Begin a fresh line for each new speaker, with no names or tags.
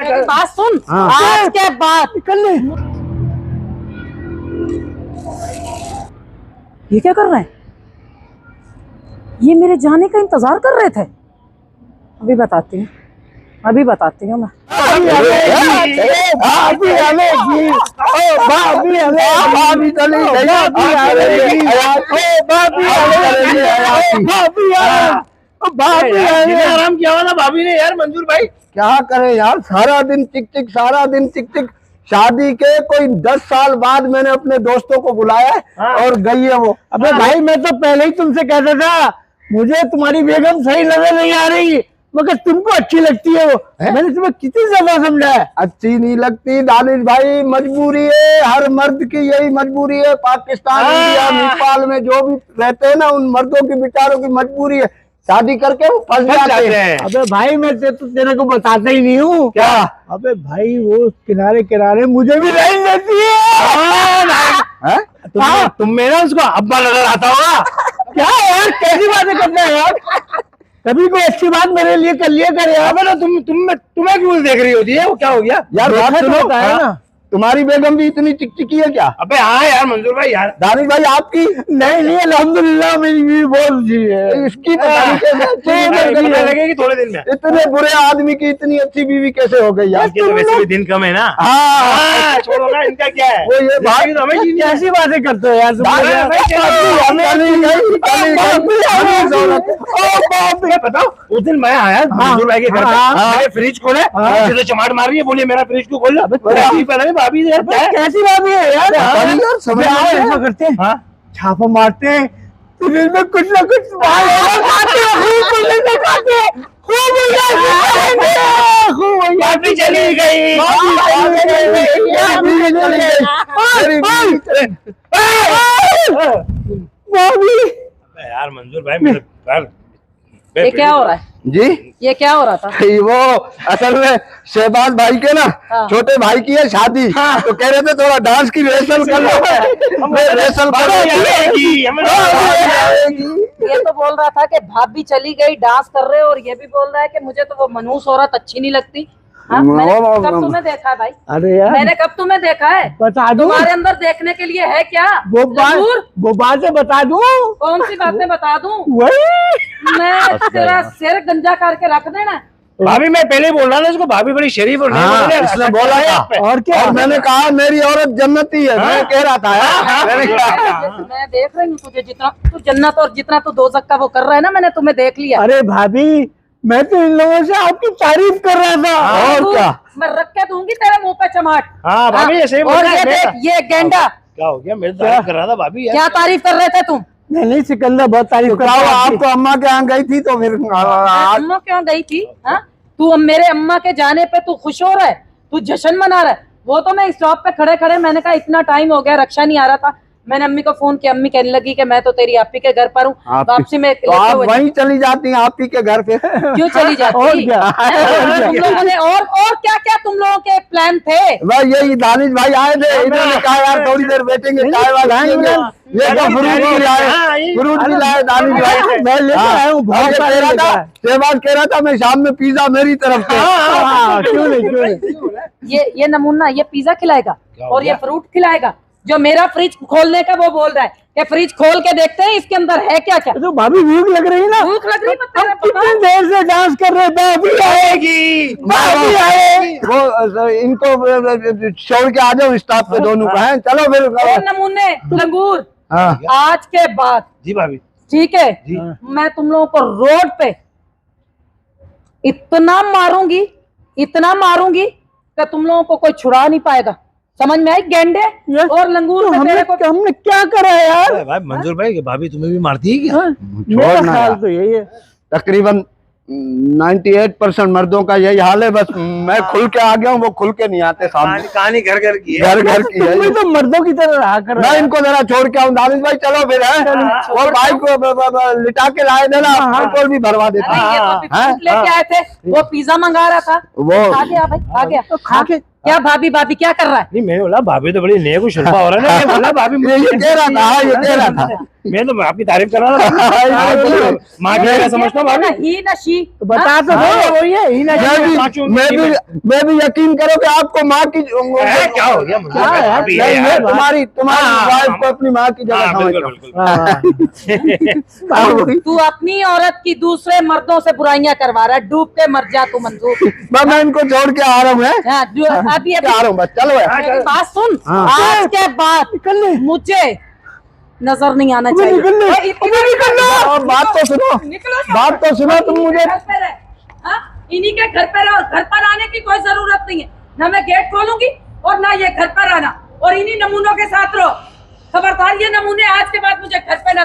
बात सुन, आज के बाद
निकल ले।
ये क्या कर रहे हैं? ये मेरे जाने का इंतजार कर रहे थे। अभी बताती हूँ मैं।
आराम किया हुआ था भाभी ने यार। मंजूर भाई
क्या करे यार, सारा दिन टिक टिक, सारा दिन टिक टिक। शादी के कोई 10 साल बाद मैंने अपने दोस्तों को बुलाया है और गई है वो। अबे भाई, मैं तो पहले ही तुमसे कहता था मुझे तुम्हारी बेगम सही नजर नहीं आ रही, मगर तुमको अच्छी लगती है वो। मैंने तुम्हें कितनी दफा समझाया। अच्छी नहीं लगती दानिश भाई, मजबूरी है, हर मर्द की यही मजबूरी है। पाकिस्तान, इंडिया, नेपाल में जो भी रहते हैं ना, उन मर्दों की बेचारों की मजबूरी है, शादी करके वो फंस जाते हैं। अबे भाई, मैं तेरे को बताता ही नहीं हूँ क्या। अबे भाई, वो किनारे किनारे मुझे भी लाइन देती है।
तुम मेरा उसको अब्बा नजर आता होगा।
क्या यार, कैसी बातें करते हैं यार। कभी कोई अच्छी बात मेरे लिए कर लिया कर यार।
अबे ना तुम्हें क्यों देख रही होती है? वो क्या हो गया
यार? बात सुनो ना, तुम्हारी बेगम भी इतनी चिकचिकी है क्या?
अबे हाँ यार मंजूर भाई यार।
दानिश भाई आपकी नहीं, अल्हम्दुलिल्लाह मेरी बीवी बहुत अच्छी है। इसकी
पता लगेगी थोड़े दिन में।
इतने बुरे आदमी की इतनी अच्छी बीवी कैसे हो गई यार?
तो वैसे भी दिन कम है ना।
हाँ,
छोड़ो ना, इनका क्या है।
वो ये भाई कैसी बातें करते हो यार?
बताओ, उस दिन मैं आया मंजूर भाई के घर पे, फ्रिज खोले, चमाट मार रही है, बोलिए मेरा फ्रिज क्यों खोल लो? भाभी
कैसी भाभी है यार? ऐसा करते हैं, छापा मारते हैं, फ्रिज में कुछ ना कुछ
भाभी चली गई। यार मंजूर भाई मेरे
ये क्या हो रहा है
जी?
ये क्या हो रहा था?
वो असल में शहबाज भाई के ना छोटे भाई की है शादी, तो कह रहे थे थोड़ा डांस की रिहर्सल कर लो। रिहर्सल
ये तो बोल रहा था कि भाभी चली गई, डांस कर रहे, और ये भी बोल रहा है कि मुझे तो वो मनहूस औरत अच्छी नहीं लगती। मैंने कब तुम्हें देखा है भाई?
अरे यार,
मैंने कब तुम्हें देखा है?
बता दूं?
तुम्हारे अंदर देखने के लिए है क्या?
वो बात बता दूं?
कौन सी बातें बता दूं?
वही
मैं तेरा सिर गंजा करके रख देना।
भाभी मैं पहले बोल रहा था इसको, भाभी बड़ी शरीफ और
इसने बोला है। और क्या? और मैंने कहा मेरी औरत जन्नती है। मैं कह रहा था
मैं देख रही हूँ तुझे, जितना तू जन्नत और जितना तू दोज़ख का वो कर रहा है ना, मैंने तुम्हें देख लिया।
अरे भाभी, मैं तो इन लोगों से आपकी तारीफ कर रहा था। और क्या? मैं
रख के दूंगी तेरे मुंह पे चमाट।
हाँ भाभी ऐसे ही।
और ये देख, ये गेंडा
क्या हो गया? मेरी तारीफ कर रहा था भाभी।
क्या तारीफ कर रहे थे तुम?
नहीं, सिकंदर बहुत तारीफ कर रहा हूँ। आप तो अम्मा के यहाँ गई थी तो फिर
अम्मा के यहाँ गई थी? तू अब मेरे अम्मा के जाने पे तू खुश हो रहा है, तू जश्न मना रहा है। वो तो मैं स्टॉप पे खड़े खड़े मैंने कहा इतना टाइम हो गया, रक्षा नहीं आ रहा था, मैंने अम्मी को फोन किया, अम्मी कहने लगी कि मैं तो तेरी आपी के घर पर हूँ, वापसी में
तो आप वहीं चली जाती हैं आपी के घर पे।
क्यों चली जाती? और क्या तुम लोगों ने और क्या क्या तुम लोगों के प्लान थे?
भाई यही दानिश भाई आए थे, इन्होंने कहा यार थोड़ी देर बैठेंगे, चाय वाय ये तो फ्रूट भी लाए दानिश भाई। मैं लेकर आया हूँ, बहुत कह रहा था, शहबाज कह रहा था मैं शाम में पिज्जा मेरी तरफ से। क्यों नहीं?
ये नमूना, ये पिज्जा खिलाएगा और ये फ्रूट खिलाएगा। जो मेरा फ्रिज खोलने का वो बोल रहा है कि फ्रिज खोल के देखते हैं इसके अंदर है क्या क्या।
तो भाभी भूख लग रही है ना?
भूख लग रही है,
कितनी देर से डांस कर रहे। भाभी आएगी, भाभी आएगी। वो इनको छोड़ के आ जाओ स्टाफ पे दोनों का है। चलो फिर
नमूने लंगूर, आज के बाद
जी भाभी,
ठीक है, मैं तुम लोगों को रोड पे इतना मारूंगी कि तुम लोगों को कोई छुड़ा नहीं पाएगा। समझ में आई? गेंडे और लंगूर तो हमने क्या करा है यार?
भाई मंजूर भाई, भाभी तुम्हें भी मारती है क्या?
मेरा ख्याल तो यही है, तकरीबन 98% मर्दों का यही हाल है। बस मैं खुल के आ गया हूँ, वो खुल के नहीं आते सामने।
कहानी घर घर की है,
घर की है। तो मर्दों की तरह रहा कर। मैं इनको जरा छोड़ के आऊँ दानिश भाई, चलो फिर है। और भाई को लिटा के लाए देना, अल्कोहल भी भरवा देता।
लेके आए थे, वो पिज्जा मंगा रहा था, वो आ गया भाई, आ गया।
तो खा के
क्या भाभी भाभी क्या कर रहा है?
नहीं, मैंने बोला भाभी तो बड़ी नेक शिल्पा हो रहा है ना, मैं बोला भाभी
ये कह रहा था, ये कह रहा था।
मैं तो आपकी तारीफ कर रहा था। माँ की तरह समझता हूँ भाभी।
ही ना शी
बता तो दो।
वही है, ही ना
मैं भी यकीन करो कि आपको माँ की
क्या हो गया मुझे?
क्या है?
भाभी है
नहीं, मैं
यार।
तुम्हारी
हाँ,
वाइफ को अपनी माँ की जगह
हाँ, बिल्कुल,
समझता
बिल्कुल।
हूँ।
तू अपनी औरत की दूसरे मर्दों से बुराइयां करवा रहा है, डूब के मर जा तू मंजूर।
मैं इनको छोड़ के आ रहा हूँ।
हाँ, अभी
आ रहा हूँ बस, चलो
मेरी बात सुन।
हाँ।
आज के बाद मुझे नजर नहीं आना चाहिए।
और बात तो सुनो, बात तो सुनो तुम मुझे।
इन्हीं के घर पे रहो, घर पर आने की कोई जरूरत नहीं है। ना मैं गेट खोलूंगी और ना ये घर पर आना, और इन्हीं नमूनों के साथ रहो। खबरदार, ये नमूने आज के बाद मुझे घर पे न